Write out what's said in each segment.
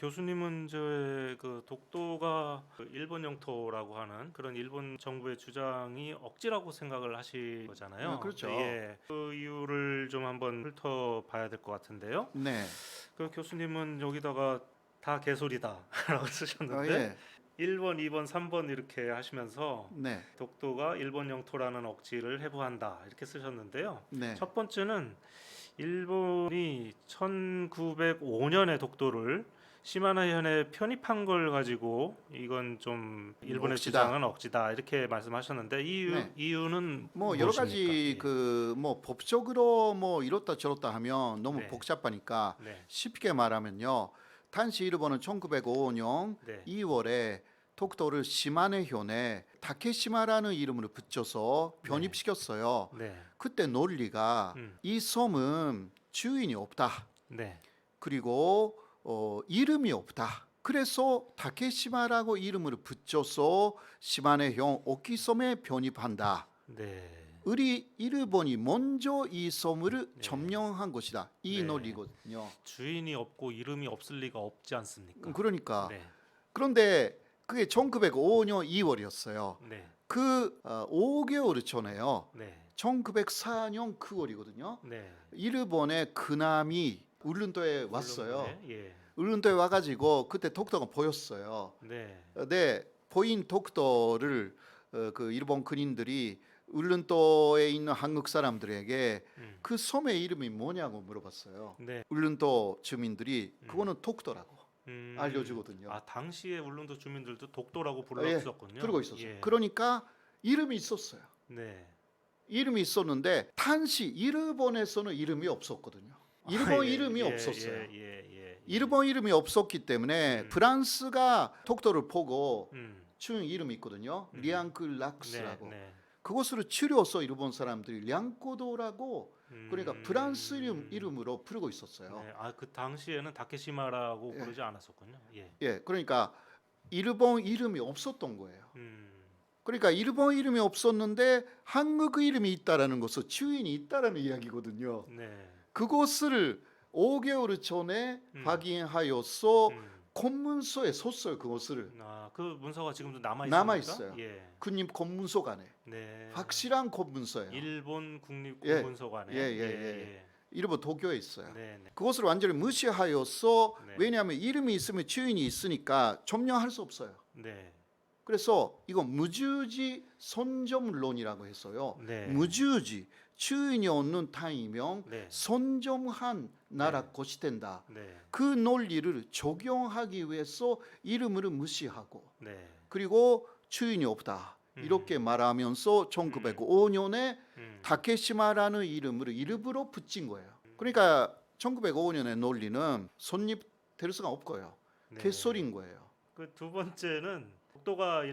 교수님은 저의 그 독도가 그 일본 영토라고 하는 그런 일본 정부의 주장이 억지라고 생각을 하신 거잖아요. 그렇죠. 예. 그 이유를 좀 한번 훑어봐야 될 것 같은데요. 네. 그 교수님은 여기다가 다 개소리다라고 쓰셨는데 예. 1번, 2번, 3번 이렇게 하시면서 네. 독도가 일본 영토라는 억지를 해부한다 이렇게 쓰셨는데요. 네. 첫 번째는 일본이 1905년에 독도를 시마나현에 편입한 걸 가지고 이건 좀 일본의 억지다. 주장은 억지다 이렇게 말씀하셨는데 네. 이유는 뭐 여러 무엇입니까? 가지 예. 그 뭐 법적으로 뭐 이렇다 저렇다 하면 너무 네. 복잡하니까 네. 쉽게 말하면요. 단시 일본은 1905년 네. 2월에 독도를 시마네현에 다케시마라는 이름으로 붙여서 편입시켰어요. 네. 그때 논리가 이 섬은 주인이 없다. 네. 그리고 이름이 없다. 그래서 다케시마라고 이름을 붙여서 시마네현 오키섬에 편입한다. 네. 우리 일본이 먼저 이 섬을 점령한 것이다. 이 네. 논리거든요. 주인이 없고 이름이 없을 리가 없지 않습니까? 그러니까 네. 그런데 그게 1905년 2월이었어요. 네. 그 5개월 전에요. 네. 1904년 9월이거든요. 네. 일본의 그남이 울룬도에 왔어요. 예. 울룬도에 와가지고 그때 독도가 보였어요. 네. 네, 보인 독도를 그 일본 군인들이 울룬도에 있는 한국 사람들에게 그 섬의 이름이 뭐냐고 물어봤어요. 네. 울룬도 주민들이 그거는 독도라고 알려주거든요. 아, 당시에 울릉도 주민들도 독도라고 예, 불렀었군요. 부르고 있었어요. 예. 그러니까 이름이 있었어요. 네. 이름이 있었는데 단시 일본에서는 이름이 없었거든요. 일본 아, 예, 이름이 예, 없었어요. 예. 일본 이름이 없었기 때문에 프랑스가 독도를 보고 음. 지은 이름이 있거든요. 리앙클락스라고. 네. 그것을 줄여서 일본 사람들이 량꼬도라고 그러니까 프랑스 이름으로 부르고 있었어요. 네. 아, 그 당시에는 다케시마라고 부르지 않았었군요. 예. 예, 그러니까 일본 이름이 없었던 거예요. 음. 그러니까 일본 이름이 없었는데 한국 이름이 있다라는 것은 주인이 있다라는 이야기거든요. 네. 그것을 5개월 전에 확인하여서 음. 공문서에 썼어요. 그것을 아, 그 문서가 지금도 남아 있습니까? 남아 있어요. 예. 군림 공문서관에 네. 확실한 공문서예요. 일본 국립 예. 공문서관에. 예. 일본 도쿄에 있어요. 네. 그것을 완전히 무시하여서 네. 왜냐하면 이름이 있으면 주인이 있으니까 점령할 수 없어요. 네. 그래서 이거 무주지 선점론이라고 했어요. 네. 무주지 주인이 없는 땅이면 네. 선점한 나라 것이 된다. 네. 그 논리를 적용하기 위해서 이름을 무시하고 네. 그리고 주인이 없다. 이렇게 말하면서 1905년에 다케시마라는 이름을 일부러 붙인 거예요. 그러니까 1905년의 논리는 성립될 수가 없고요. 네. 개소리인 거예요. 그 두 번째는 독도가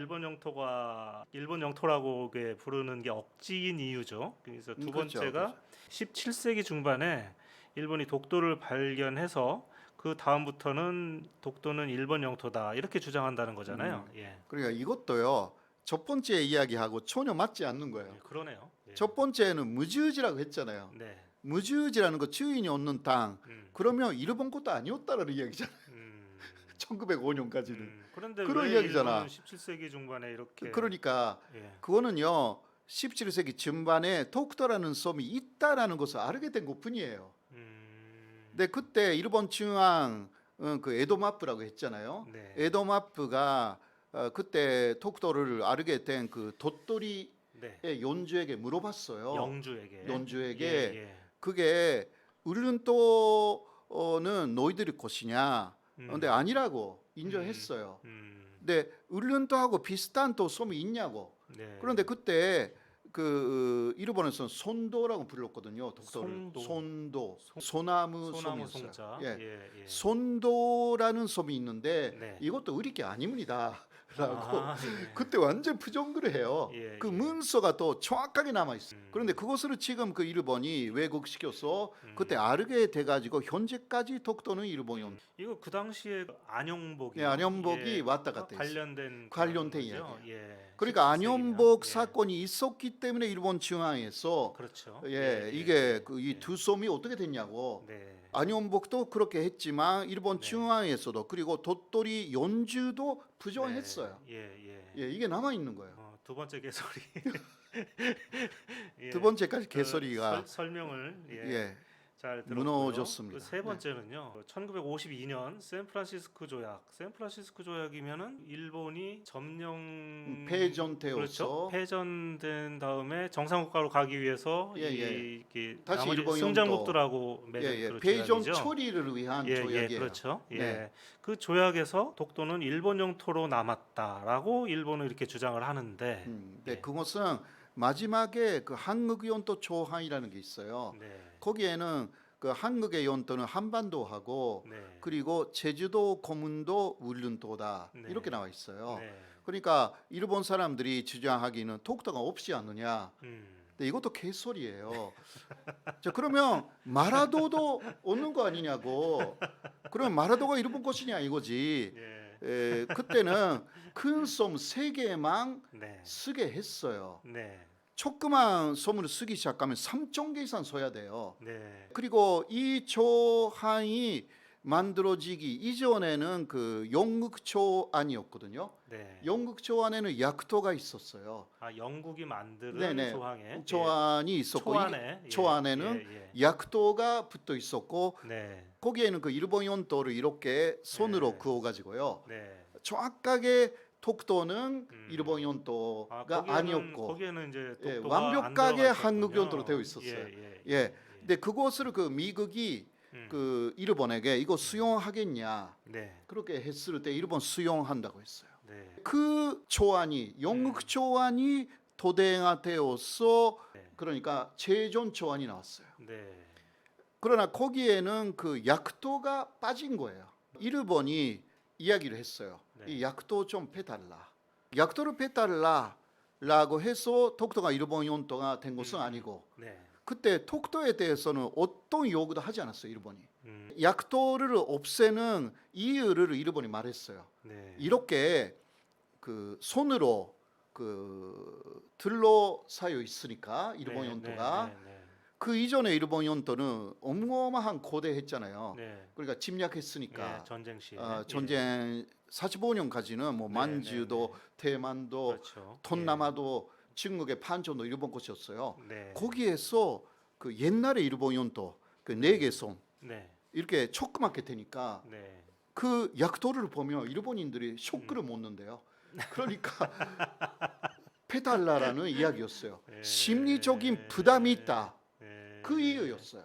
일본 영토라고 부르는 게 억지인 이유죠. 그래서 두 그렇죠, 번째가 17세기 중반에 일본이 독도를 발견해서 그 다음부터는 독도는 일본 영토다 이렇게 주장한다는 거잖아요. 예. 그러니까 이것도요. 첫 번째 이야기하고 전혀 맞지 않는 거예요. 예, 그러네요. 예. 첫 번째는 무주지라고 했잖아요. 네. 무주지라는 거 주인이 없는 땅. 음. 그러면 일본 것도 아니었다라는 이야기잖아요. 1905년까지는. 그런데 그런 왜 이야기잖아. 일본은 17세기 중반에 이렇게 그러니까 예. 그거는요. 17세기 중반에 독도라는 섬이 있다라는 것을 알게 된 것뿐이에요. 근데 그때 일본 중앙 그 에도마프라고 했잖아요. 네. 에도마프가 그때 독도를 알게 된 그 도토리의 네. 연주에게 물어봤어요. 연주에게 예. 그게 울룬도는 너희들의 것이냐? 근데 아니라고 인정했어요. 근데 울룬도하고 비슷한 또 섬이 있냐고. 네. 그런데 그때 그 일본에서는 손도라고 불렀거든요. 독도를 손도, 소나무 섬이었어요. 송자. 예. 예. 손도라는 섬이 있는데 네. 이것도 우리 게 아닙니다. 라고 네. 그때 완전 부정을 해요. 예, 그 예. 문서가 또 정확하게 남아 있어요. 그런데 그것을 지금 그 일본이 왜곡시켜서 그때 알게 돼가지고 현재까지 독도는 일본이 이거 그 당시에 안영복이 예, 안영복이 왔다 갔다 했어요. 관련된 관련된 거죠? 이야기예요. 예. 그러니까 17세기나. 안영복 예. 사건이 있었기 때문에 일본 중앙에서 그렇죠. 이게 그 이 두 섬이 어떻게 됐냐고 네. 안현복도 그렇게 했지만 일본 네. 중앙에서도 그리고 도토리 연주도 부정했어요. 예. 예, 이게 남아 있는 거예요. 두 번째 개소리. 예. 두 번째까지 그 개소리가 설명을 예, 잘 들었고요. 무너졌습니다. 그 세 번째는요. 1952년 샌프란시스코 조약. 샌프란시스코 조약이면은 일본이 점령 패전되어서 그렇죠. 패전된 다음에 정상국가로 가기 위해서 예, 예. 이게 다시 나머지 일본 승전국들하고 맺은 예, 그 패전 조약이죠. 처리를 위한 조약이에요. 그렇죠. 네. 그 조약에서 독도는 일본 영토로 남았다라고 일본은 이렇게 주장을 하는데, 네, 예. 그것은 마지막에 그 한국의 연도 조항이라는 게 있어요. 네, 거기에는 그 한국의 연도는 한반도하고 네, 그리고 제주도, 고문도, 울릉도다 네. 이렇게 나와 있어요. 네, 그러니까 일본 사람들이 주장하기는 독도가 없지 않느냐. 음, 근데 이것도 개소리예요. 자, 그러면 마라도도 없는 거 아니냐고. 그럼 마라도가 일본 것이냐 이거지. 예, 그때는 큰 섬 3개만 네, 쓰게 했어요. 네, 조그만 섬을 쓰기 시작하면 3종 이상 써야 돼요. 네, 그리고 이 조항이 만들어지기 이전에는 그 영국초안이었거든요. 네. 영국초안에는 약도가 있었어요. 영국이 만드는 네네. 조항에 초안이 있었고 초안에 초안에는 예. 약도가 붙어 있었고 네, 거기에는 그 일본 연도를 이렇게 손으로 네. 그어 가지고요. 네. 정확하게 독도는 일본 연도가 아니었고 거기에는 이제 예, 독도가 안 완벽하게 들어가 한국 있었군요. 연도로 되어 있었어요. 예. 예. 근데 그것을 그 미국이 그 일본에게 이거 수용하겠냐 네, 그렇게 했을 때 일본 수용한다고 했어요. 네, 그 초안이 영국 초안이 도대화되어서 네. 그러니까 제존 초안이 나왔어요. 네, 그러나 거기에는 그 약도가 빠진 거예요. 일본이 이야기를 했어요. 네. 이 약도 좀 빼달라. 약도를 빼달라라고 해서 독도가 일본 연도가 된 것은 아니고 네, 그때 독도에 대해서는 어떤 요구도 하지 않았어요. 일본이. 음, 약도를 없애는 이유를 일본이 말했어요. 네, 이렇게 그 손으로 그 둘러싸여 있으니까 일본 네, 연도가 네, 그 이전에 일본 연도는 어마어마한 고대했잖아요. 네, 그러니까 침략했으니까 예, 전쟁 시에 전쟁 45년까지는 뭐 네, 만주도 대만도 그렇죠. 동남아도 중국의 판전도 일본 것이었어요. 네, 거기에서 그 옛날에 일본 연도 그 4개 손 네, 이렇게 조그맣게 되니까 네, 그 약도를 보면 일본인들이 쇼크를 먹는데요. 그러니까 페달라라는 이야기였어요. 예. 심리적인 부담이 있다. 네, 그 이유였어요.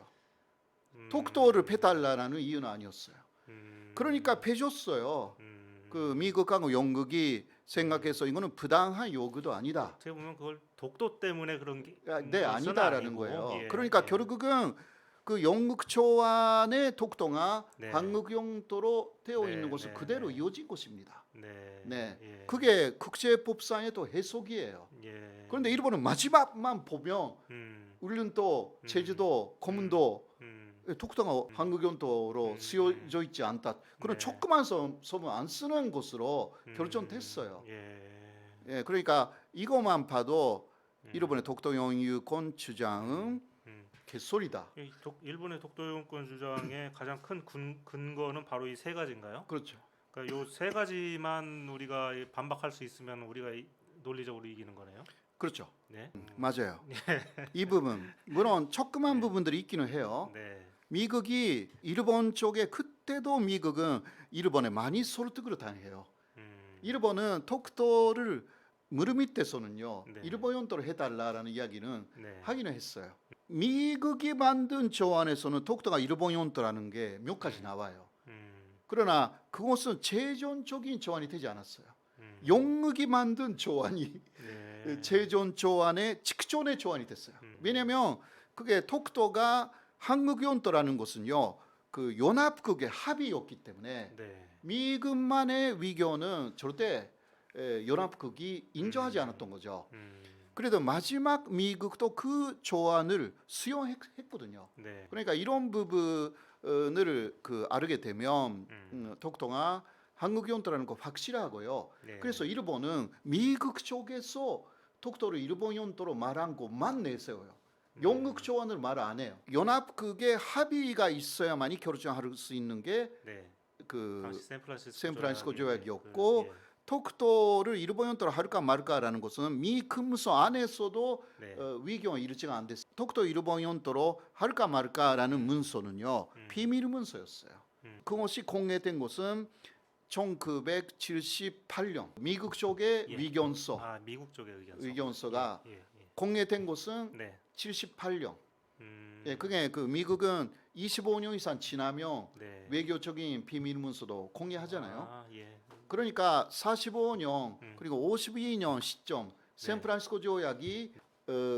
음, 독도를 빼달라는 이유는 아니었어요. 음, 그러니까 빼줬어요. 음, 그 미국하고 영국이 생각해서 이거는 부당한 요구도 아니다. 어떻게 보면 그걸 독도 때문에 그런 게 네, 것은 아니다라는 아니고, 거예요. 예, 그러니까 예. 결국은 그 영국 초안의 독도가 네. 한국 영토로 되어 네, 있는 것을 네, 그대로 네. 이어진 것입니다. 네, 네, 예, 그게 국제법상의 또 해석이에요. 예, 그런데 일본은 마지막만 보면 음, 울릉도, 제주도, 고문도 독도가 한국 영토로 쓰여져 있지 않다. 그런 네. 조그만 섬은 안 쓰는 것으로 결정됐어요. 예, 그러니까 이것만 봐도 일본의 독도 영유권 주장은 개소리다. 일본의 독도 영권 주장의 가장 큰 근거는 바로 이 세 가지인가요? 그렇죠. 그러니까 요 세 가지만 우리가 반박할 수 있으면 우리가 논리적으로 이기는 거네요. 그렇죠. 네. 맞아요. 이 부분 물론 조그만 부분들이 있기는 해요. 네. 미국이 일본 쪽에 그때도 미국은 일본에 많이 설득을 당해요. 일본은 독도를 무릎 밑에서는요. 네. 일본 연도로 해달라라는 이야기는 네. 하기는 했어요. 미국이 만든 조안에서는 독도가 일본 연도라는 게 몇 가지 나와요. 그러나 그것은 제존적인 조안이 되지 않았어요. 영국이 만든 조안이 네. 제존 조안의 직전의 조안이 됐어요. 왜냐하면 그게 독도가 한국 연도라는 것은요, 그 연합국의 합의였기 때문에 네. 미국만의 위교는 절대 연합국이 인정하지 않았던 거죠. 그래도 마지막 미국도 그 조안을 수용했거든요. 네. 그러니까 이런 부분을 그 알게 되면 독도가 한국 연도라는 거 확실하고요. 네. 그래서 일본은 미국 쪽에서 독도를 일본 연도로 말한 것만 내세워요. 용국 조언을 말 안 해요. 연합국의 합의가 있어야만이 결정할 수 있는 게 네. 그 당시 샌프란시스코, 샌프란시스코 조약이, 조약이었고 독도를 일본 영토로 할까 말까라는 것은 미 금소 안에서도 네. 위경이 일치가 안 됐어요. 독도 일본 영토로 할까 말까라는 문서는요 비밀 문서였어요. 그것이 공개된 것은 1978년 미국 쪽의 예. 위견서 미국 쪽의 의견서. 의견서가 예, 예, 예. 공개된 것은 네. 78년. 예, 그게 그 미국은 25년 이상 지나면 네. 외교적인 비밀 문서도 공개하잖아요. 예. 그러니까 45년 그리고 52년 시점 샌프란시스코 조약이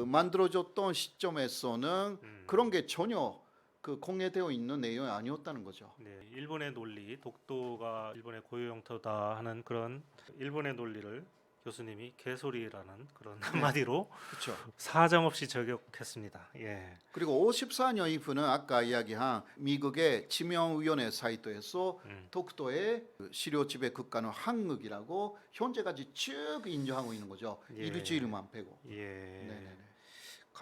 만들어졌던 시점에서는 그런 게 전혀 그 공개되어 있는 내용이 아니었다는 거죠. 네. 일본의 논리, 독도가 일본의 고유 영토다 하는 그런 일본의 논리를 교수님이 개소리라는 그런 한마디로 그렇죠. 사정없이 저격했습니다. 예. 그리고 54년 이후는 아까 이야기한 미국의 지명위원회 사이트에서 독도의 그 시료 지배 국가는 한국이라고 현재까지 쭉 인정하고 있는 거죠. 예. 일주일만 빼고. 예. 네네네.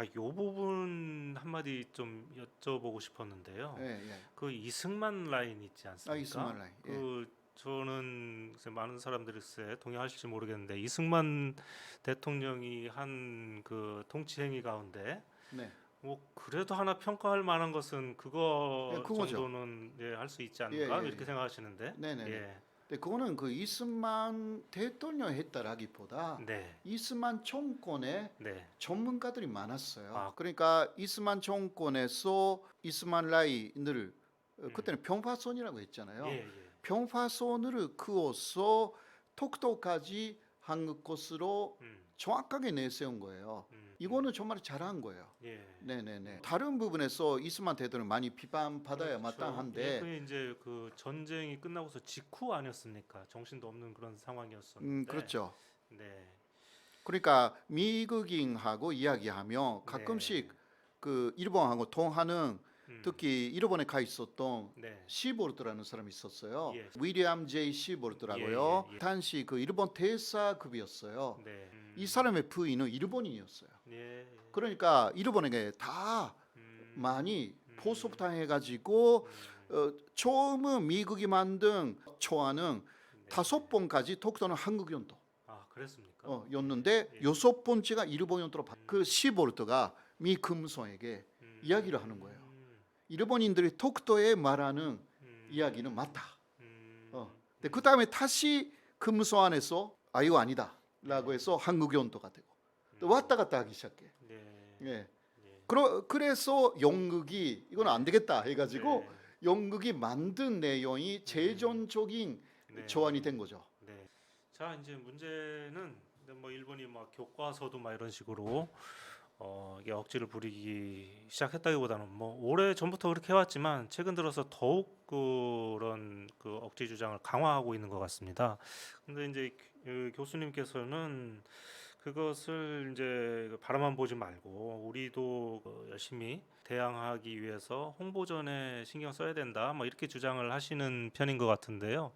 이 부분 한마디 좀 여쭤보고 싶었는데요. 예, 예. 그 이승만 라인 있지 않습니까? 이승만 라인. 예. 그 저는 글쎄 많은 사람들이 글쎄 동의하실지 모르겠는데 이승만 대통령이 한 그 통치 행위 가운데 네. 뭐 그래도 하나 평가할 만한 것은 그거 예, 그거죠. 정도는 할 수 있지 않을까 예, 예, 이렇게 예. 생각하시는데. 네네. 예. 근데 그거는 그 이승만 대통령 했다라기보다 네. 이승만 정권의 네. 전문가들이 많았어요. 아. 그러니까 이승만 정권에서 이승만 라인을 그때는 병파선이라고 했잖아요. 예, 예. 병파선을 그어서 독도까지 한국 것으로 정확하게 내세운 거예요. 이거는 정말 잘한 거예요. 예. 네네네. 다른 부분에서 이승만 대통령 많이 비판받아야 그렇죠. 마땅한데, 예, 그게 이제 그 전쟁이 끝나고서 직후 아니었습니까? 정신도 없는 그런 상황이었었는데. 그렇죠. 네. 그러니까 미국인하고 이야기하면 가끔씩 그 일본하고 통하는 특히 일본에 가 있었던 네. 시보르트라는 사람이 있었어요. 예. 위리엄 제이 시보르트라고요. 예, 예, 예. 당시 그 일본 대사급이었어요. 네. 이 사람의 부인은 일본인이었어요. 예. 그러니까 일본에게 다 많이 포섭당해가지고 처음은 미국이 만든 초안은 네. 5번까지 독도는 한국 영토. 그랬습니까? 였는데 예. 6번째가 일본 영토로 그 시보르트가 미 금성에게 이야기를 하는 거예요. 일본인들이 독도에 말하는 이야기는 맞다. 근데 그 다음에 다시 금소안에서 이거 아니다라고 해서 한국 영토가 되고 또 왔다 갔다 하기 시작해. 네. 예. 예. 그래서 영국이 이건 안 되겠다 해가지고 네. 영국이 만든 내용이 제전적인 네. 조안이 된 거죠. 네. 자, 이제 문제는 뭐 일본이 막 교과서도 막 이런 식으로 이게 억지를 부리기 시작했다기보다는 뭐 오래 전부터 그렇게 해왔지만 최근 들어서 더욱 그런 그 억지 주장을 강화하고 있는 것 같습니다. 근데 이제 교수님께서는 그것을 이제 바라만 보지 말고 우리도 열심히 대항하기 위해서 홍보전에 신경 써야 된다, 뭐 이렇게 주장을 하시는 편인 것 같은데요.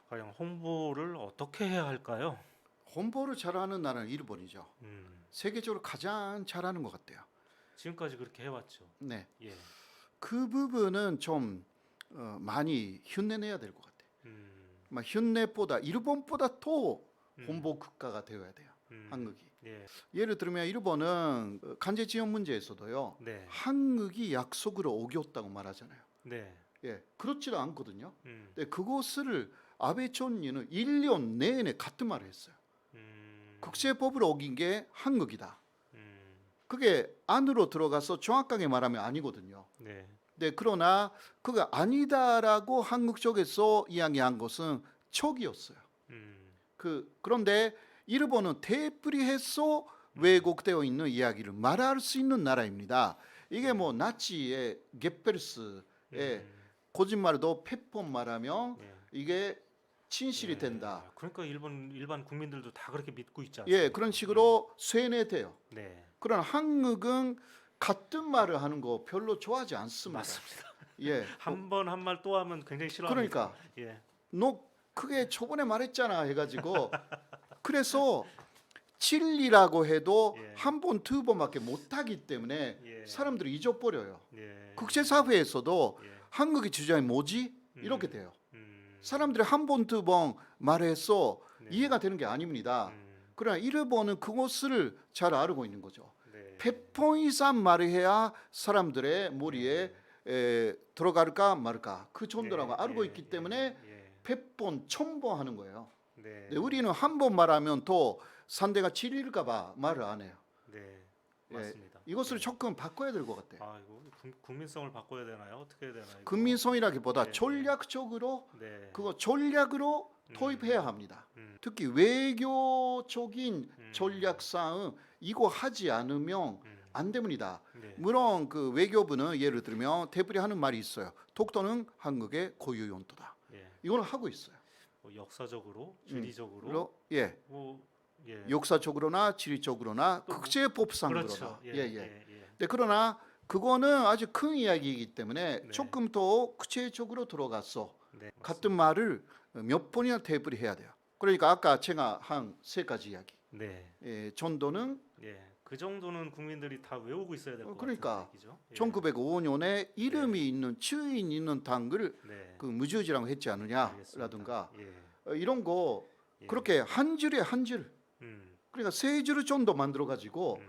과연 홍보를 어떻게 해야 할까요? 홍보를 잘하는 나라는 일본이죠. 세계적으로 가장 잘하는 것 같아요. 지금까지 그렇게 해왔죠. 네, 예. 그 부분은 좀 많이 흉내내야 될 것 같아요. 막 흉내보다 일본보다 더 홍보 국가가 되어야 돼요. 한국이. 예. 예를 들면 일본은 간제 지원 문제에서도요. 네. 한국이 약속을 어겼다고 말하잖아요. 네. 예, 그렇지는 않거든요. 음. 근데 그것을 아베 총리는 1년 내내 같은 말을 했어요. 국제법을 어긴 게 한국이다. 그게 안으로 들어가서 정확하게 말하면 아니거든요. 네. 네, 그러나 그가 아니다라고 한국 쪽에서 이야기한 것은 척이었어요. 그런데 일본은 되풀이해서 왜곡되어 있는 이야기를 말할 수 있는 나라입니다. 이게 뭐 나치의 게페르스의 거짓말도 100번 말하면 예. 이게 진실이 된다. 그러니까 일반 국민들도 다 그렇게 믿고 있지 않습니까? 예, 그런 식으로 쇠뇌돼요. 네. 그러나 한국은 같은 말을 하는 거 별로 좋아하지 않습니다. 맞습니다. 예, 한 번 한 말 또 하면 굉장히 싫어합니다. 그러니까 예. 너 그게 저번에 말했잖아 해가지고 그래서 진리라고 해도 예. 한 번, 두 번밖에 못하기 때문에 예. 사람들이 잊어버려요. 예. 국제사회에서도 예. 한국의 주장이 뭐지? 이렇게 음. 돼요. 음. 사람들이 한 번, 두 번 말해서 네. 이해가 되는 게 아닙니다. 그러나 일본은 그것을 잘 알고 있는 거죠. 네. 100번 이상 말해야 사람들의 머리에 들어갈까 말까 그 정도라고 알고 있기 때문에 100번, 1000번 하는 거예요. 네. 근데 우리는 한 번 말하면 또 상대가 질릴까 봐 말을 안 해요. 네. 예, 맞습니다. 이것을 네. 조금 바꿔야 될 것 같아요. 아, 이거 국민성을 바꿔야 되나요? 어떻게 해야 되나요? 이거? 국민성이라기보다 네, 전략적으로 네. 그거 전략으로 도입해야 합니다. 음. 특히 외교적인 음. 전략상은 이거 하지 않으면 안 됩니다. 네. 물론 그 외교부는 예를 들면 대표리 하는 말이 있어요. 독도는 한국의 고유 영토다. 예. 이걸 하고 있어요. 뭐 역사적으로, 지리적으로, 물론 예, 뭐 예. 역사적으로나 지리적으로나 또 뭐- 국제법상으로나 그렇죠. 예. 예. 예. 네, 그러나 그거는 아주 큰 이야기이기 때문에 네. 조금 더 구체적으로 들어가서 네. 같은 말을 몇 번이나 되풀이 해야 돼요. 그러니까 아까 제가 한 세 가지 이야기. 네. 정도는 예. 그 정도는 국민들이 다 외우고 있어야 될 것 그러니까 같은 얘기죠. 예. 1905년에 이름이 있는 주인 있는 당을 네. 그 무지지라고 했지 않느냐라든가 알겠습니다. 예. 이런 거 예. 그렇게 한 줄에 한 줄. 그러니까 세 줄을 좀 더 만들어 가지고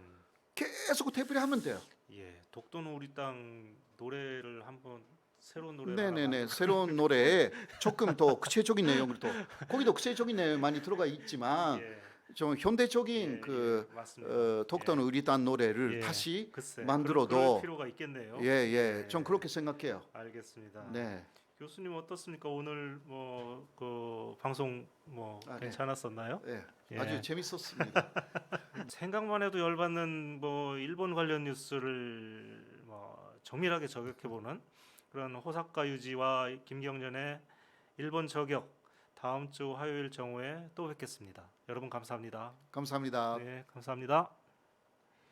계속 되풀이 하면 돼요. 예. 독도는 우리 땅 노래를 한번 새로운 노래를 네네네, 새로운 노래에 조금 더 구체적인 내용을 또 거기도 구체적인 내용 많이 들어가 있지만 예. 좀 현대적인 예, 그 예, 맞습니다. 독도는 우리 땅 노래를 예. 다시 글쎄, 만들어도 그럴 필요가 있겠네요. 예, 좀 그렇게 생각해요. 알겠습니다. 네, 교수님 어떻습니까? 오늘 뭐 그 방송 뭐 네. 괜찮았었나요? 예, 예. 아주 재밌었습니다. 생각만 해도 열받는 뭐 일본 관련 뉴스를 뭐 정밀하게 저격해보는 그런 호사카 유지와 김경련의 일본 저격 다음 주 화요일 정오에 또 뵙겠습니다. 여러분 감사합니다. 감사합니다. 네, 감사합니다.